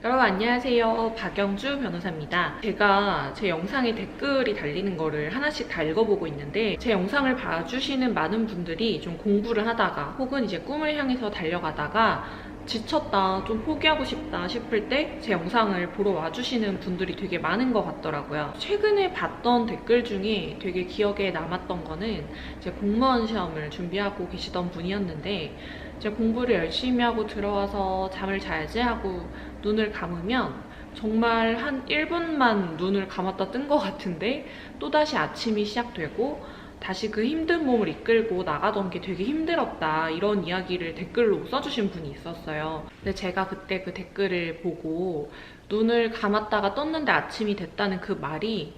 여러분 안녕하세요. 박영주 변호사입니다. 제가 제 영상에 댓글이 달리는 거를 하나씩 다 읽어보고 있는데 제 영상을 봐주시는 많은 분들이 좀 공부를 하다가 혹은 이제 꿈을 향해서 달려가다가 지쳤다, 좀 포기하고 싶다 싶을 때 제 영상을 보러 와주시는 분들이 되게 많은 것 같더라고요. 최근에 봤던 댓글 중에 되게 기억에 남았던 거는 제 공무원 시험을 준비하고 계시던 분이었는데 이제 공부를 열심히 하고 들어와서 잠을 자야지 하고 눈을 감으면 정말 한 1분만 눈을 감았다 뜬 것 같은데 또다시 아침이 시작되고 다시 그 힘든 몸을 이끌고 나가던 게 되게 힘들었다, 이런 이야기를 댓글로 써주신 분이 있었어요. 근데 제가 그때 그 댓글을 보고 눈을 감았다가 떴는데 아침이 됐다는 그 말이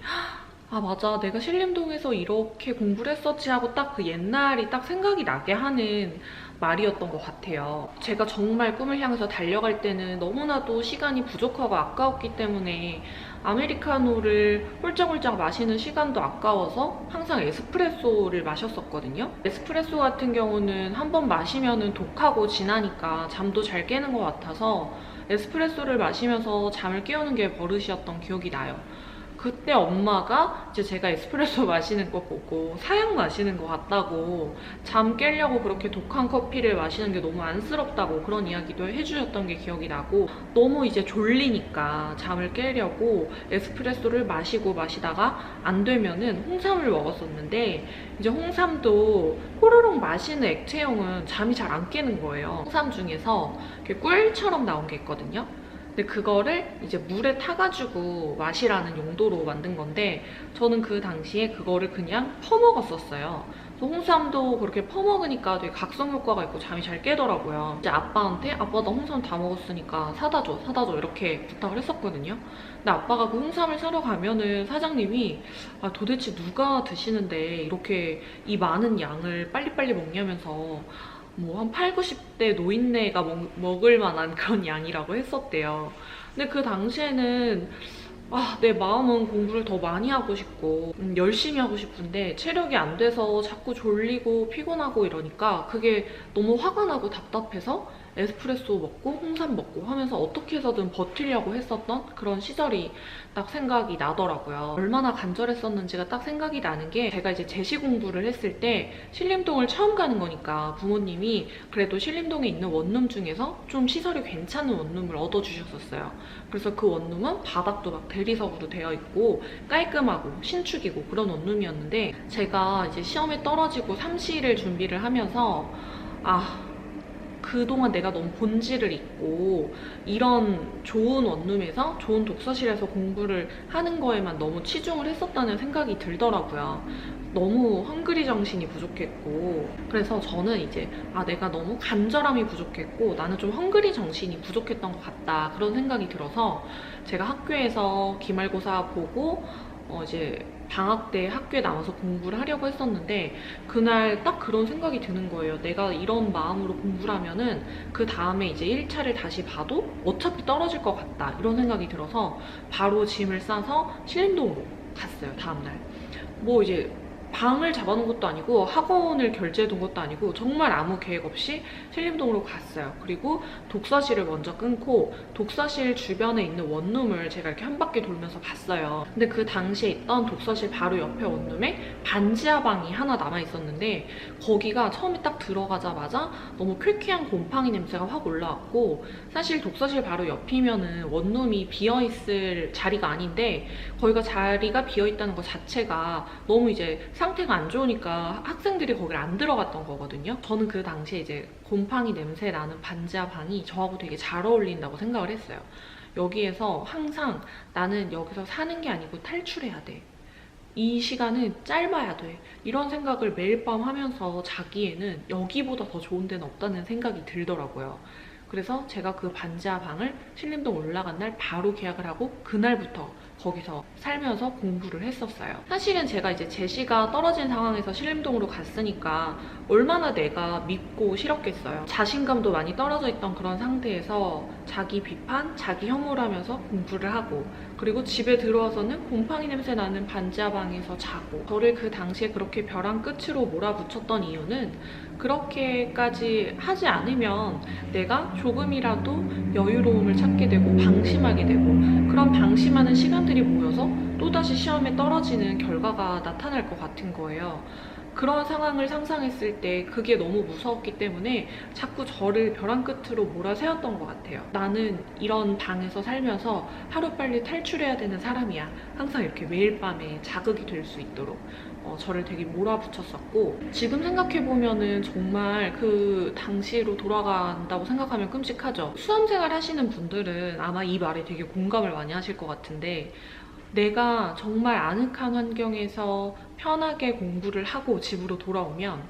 아 맞아, 내가 신림동에서 이렇게 공부를 했었지 하고 딱 그 옛날이 딱 생각이 나게 하는 말이었던 것 같아요. 제가 정말 꿈을 향해서 달려갈 때는 너무나도 시간이 부족하고 아까웠기 때문에 아메리카노를 홀짝홀짝 마시는 시간도 아까워서 항상 에스프레소를 마셨었거든요. 에스프레소 같은 경우는 한번 마시면은 독하고 진하니까 잠도 잘 깨는 것 같아서 에스프레소를 마시면서 잠을 깨우는 게 버릇이었던 기억이 나요. 그때 엄마가 이제 제가 에스프레소 마시는 거 보고 사양 마시는 거 같다고, 잠 깨려고 그렇게 독한 커피를 마시는 게 너무 안쓰럽다고 그런 이야기도 해주셨던 게 기억이 나고, 너무 이제 졸리니까 잠을 깨려고 에스프레소를 마시고 마시다가 안 되면은 홍삼을 먹었었는데, 이제 홍삼도 호로록 마시는 액체형은 잠이 잘 안 깨는 거예요. 홍삼 중에서 이렇게 꿀처럼 나온 게 있거든요. 근데 그거를 이제 물에 타가지고 마시라는 용도로 만든 건데 저는 그 당시에 그거를 그냥 퍼먹었었어요. 그래서 홍삼도 그렇게 퍼먹으니까 되게 각성 효과가 있고 잠이 잘 깨더라고요. 이제 아빠한테 아빠 나 홍삼 다 먹었으니까 사다 줘 사다 줘 이렇게 부탁을 했었거든요. 근데 아빠가 그 홍삼을 사러 가면은 사장님이 아 도대체 누가 드시는데 이렇게 이 많은 양을 빨리빨리 먹냐면서 뭐 한 8, 90대 노인네가 먹을 만한 그런 양이라고 했었대요. 근데 그 당시에는 내 마음은 공부를 더 많이 하고 싶고 열심히 하고 싶은데 체력이 안 돼서 자꾸 졸리고 피곤하고 이러니까 그게 너무 화가 나고 답답해서 에스프레소 먹고 홍삼 먹고 하면서 어떻게 해서든 버티려고 했었던 그런 시절이 딱 생각이 나더라고요. 얼마나 간절했었는지가 딱 생각이 나는 게, 제가 이제 제시 공부를 했을 때 신림동을 처음 가는 거니까 부모님이 그래도 신림동에 있는 원룸 중에서 좀 시설이 괜찮은 원룸을 얻어주셨었어요. 그래서 그 원룸은 바닥도 막 대리석으로 되어 있고 깔끔하고 신축이고 그런 원룸이었는데, 제가 이제 시험에 떨어지고 삼시를 준비를 하면서 그동안 내가 너무 본질을 잊고 이런 좋은 원룸에서 좋은 독서실에서 공부를 하는 거에만 너무 치중을 했었다는 생각이 들더라고요. 너무 헝그리 정신이 부족했고, 그래서 저는 이제 내가 너무 간절함이 부족했고 나는 좀 헝그리 정신이 부족했던 것 같다, 그런 생각이 들어서 제가 학교에서 기말고사 보고 이제 방학 때 학교에 남아서 공부를 하려고 했었는데 그날 딱 그런 생각이 드는 거예요. 내가 이런 마음으로 공부를 하면은 그 다음에 이제 1차를 다시 봐도 어차피 떨어질 것 같다, 이런 생각이 들어서 바로 짐을 싸서 신림동으로 갔어요. 다음날 뭐 이제 방을 잡아놓은 것도 아니고 학원을 결제해둔 것도 아니고 정말 아무 계획 없이 신림동으로 갔어요. 그리고 독서실을 먼저 끊고 독서실 주변에 있는 원룸을 제가 이렇게 한 바퀴 돌면서 봤어요. 근데 그 당시에 있던 독서실 바로 옆에 원룸에 반지하 방이 하나 남아 있었는데 거기가 처음에 딱 들어가자마자 너무 쾌쾌한 곰팡이 냄새가 확 올라왔고, 사실 독서실 바로 옆이면은 원룸이 비어있을 자리가 아닌데 거기가 자리가 비어있다는 것 자체가 너무 이제 상태가 안 좋으니까 학생들이 거기를 안 들어갔던 거거든요. 저는 그 당시에 이제 곰팡이 냄새 나는 반지하 방이 저하고 되게 잘 어울린다고 생각을 했어요. 여기에서 항상 나는 여기서 사는 게 아니고 탈출해야 돼, 이 시간은 짧아야 돼, 이런 생각을 매일 밤 하면서 자기에는 여기보다 더 좋은 데는 없다는 생각이 들더라고요. 그래서 제가 그 반지하 방을 신림동 올라간 날 바로 계약을 하고 그날부터 거기서 살면서 공부를 했었어요. 사실은 제가 이제 제시가 떨어진 상황에서 신림동으로 갔으니까 얼마나 내가 밉고 싫었겠어요. 자신감도 많이 떨어져 있던 그런 상태에서 자기 비판, 자기 혐오를 하면서 공부를 하고, 그리고 집에 들어와서는 곰팡이 냄새 나는 반지하 방에서 자고, 저를 그 당시에 그렇게 벼랑 끝으로 몰아붙였던 이유는 그렇게까지 하지 않으면 내가 조금이라도 여유로움을 찾게 되고 방심하게 되고, 그런 방심하는 시간들이 모여서 또다시 시험에 떨어지는 결과가 나타날 것 같은 거예요. 그런 상황을 상상했을 때 그게 너무 무서웠기 때문에 자꾸 저를 벼랑 끝으로 몰아세웠던 것 같아요. 나는 이런 방에서 살면서 하루빨리 탈출해야 되는 사람이야. 항상 이렇게 매일 밤에 자극이 될 수 있도록 저를 되게 몰아붙였었고, 지금 생각해보면은 정말 그 당시로 돌아간다고 생각하면 끔찍하죠. 수험생활 하시는 분들은 아마 이 말에 되게 공감을 많이 하실 것 같은데, 내가 정말 아늑한 환경에서 편하게 공부를 하고 집으로 돌아오면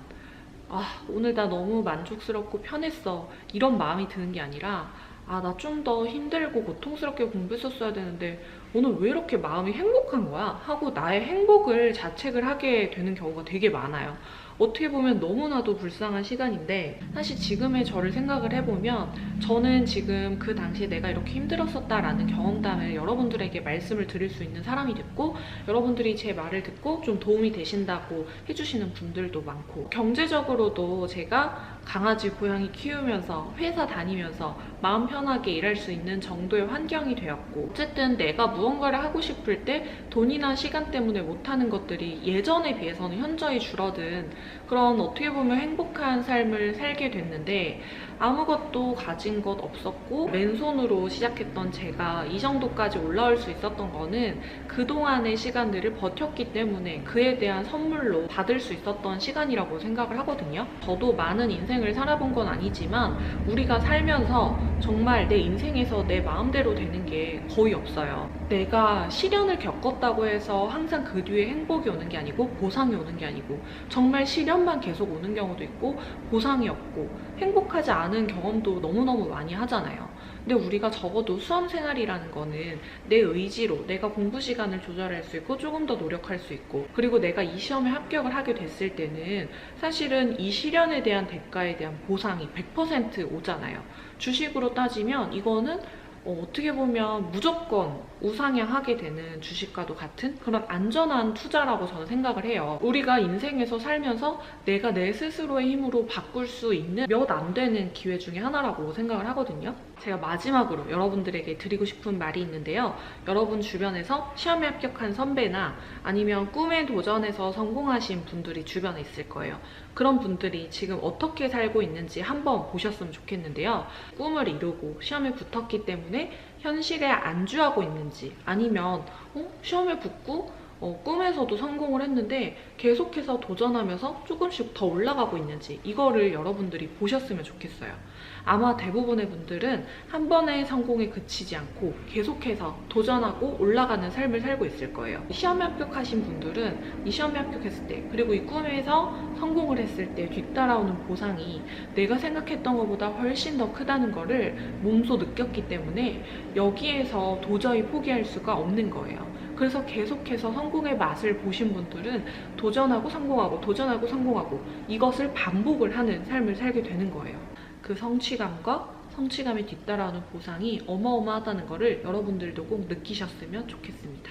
오늘 나 너무 만족스럽고 편했어, 이런 마음이 드는 게 아니라 나 좀 더 힘들고 고통스럽게 공부했었어야 되는데 오늘 왜 이렇게 마음이 행복한 거야? 하고 나의 행복을 자책을 하게 되는 경우가 되게 많아요. 어떻게 보면 너무나도 불쌍한 시간인데, 사실 지금의 저를 생각을 해보면 저는 지금 그 당시에 내가 이렇게 힘들었었다라는 경험담을 여러분들에게 말씀을 드릴 수 있는 사람이 됐고, 여러분들이 제 말을 듣고 좀 도움이 되신다고 해주시는 분들도 많고, 경제적으로도 제가 강아지 고양이 키우면서 회사 다니면서 마음 편하게 일할 수 있는 정도의 환경이 되었고, 어쨌든 내가 무언가를 하고 싶을 때 돈이나 시간 때문에 못하는 것들이 예전에 비해서는 현저히 줄어든 그런, 어떻게 보면 행복한 삶을 살게 됐는데, 아무것도 가진 것 없었고 맨손으로 시작했던 제가 이 정도까지 올라올 수 있었던 거는 그동안의 시간들을 버텼기 때문에 그에 대한 선물로 받을 수 있었던 시간이라고 생각을 하거든요. 저도 많은 인생을 살아본 건 아니지만 우리가 살면서 정말 내 인생에서 내 마음대로 되는 게 거의 없어요. 내가 시련을 겪었다고 해서 항상 그 뒤에 행복이 오는 게 아니고 보상이 오는 게 아니고, 정말 시련만 계속 오는 경우도 있고 보상이 없고 행복하지 않은 경험도 너무너무 많이 하잖아요. 근데 우리가 적어도 수험생활이라는 거는 내 의지로 내가 공부 시간을 조절할 수 있고 조금 더 노력할 수 있고, 그리고 내가 이 시험에 합격을 하게 됐을 때는 사실은 이 시련에 대한 대가에 대한 보상이 100% 오잖아요. 주식으로 따지면 이거는 어떻게 보면 무조건 우상향하게 되는 주식과도 같은 그런 안전한 투자라고 저는 생각을 해요. 우리가 인생에서 살면서 내가 내 스스로의 힘으로 바꿀 수 있는 몇 안 되는 기회 중에 하나라고 생각을 하거든요. 제가 마지막으로 여러분들에게 드리고 싶은 말이 있는데요. 여러분 주변에서 시험에 합격한 선배나 아니면 꿈에 도전해서 성공하신 분들이 주변에 있을 거예요. 그런 분들이 지금 어떻게 살고 있는지 한번 보셨으면 좋겠는데요. 꿈을 이루고 시험에 붙었기 때문에 현실에 안주하고 있는지, 아니면 시험에 붙고 꿈에서도 성공을 했는데 계속해서 도전하면서 조금씩 더 올라가고 있는지, 이거를 여러분들이 보셨으면 좋겠어요. 아마 대부분의 분들은 한 번의 성공에 그치지 않고 계속해서 도전하고 올라가는 삶을 살고 있을 거예요. 시험에 합격하신 분들은 이 시험에 합격했을 때, 그리고 이 꿈에서 성공을 했을 때 뒤따라오는 보상이 내가 생각했던 것보다 훨씬 더 크다는 거를 몸소 느꼈기 때문에 여기에서 도저히 포기할 수가 없는 거예요. 그래서 계속해서 성공의 맛을 보신 분들은 도전하고 성공하고 도전하고 성공하고 이것을 반복을 하는 삶을 살게 되는 거예요. 그 성취감과 성취감에 뒤따라오는 보상이 어마어마하다는 거를 여러분들도 꼭 느끼셨으면 좋겠습니다.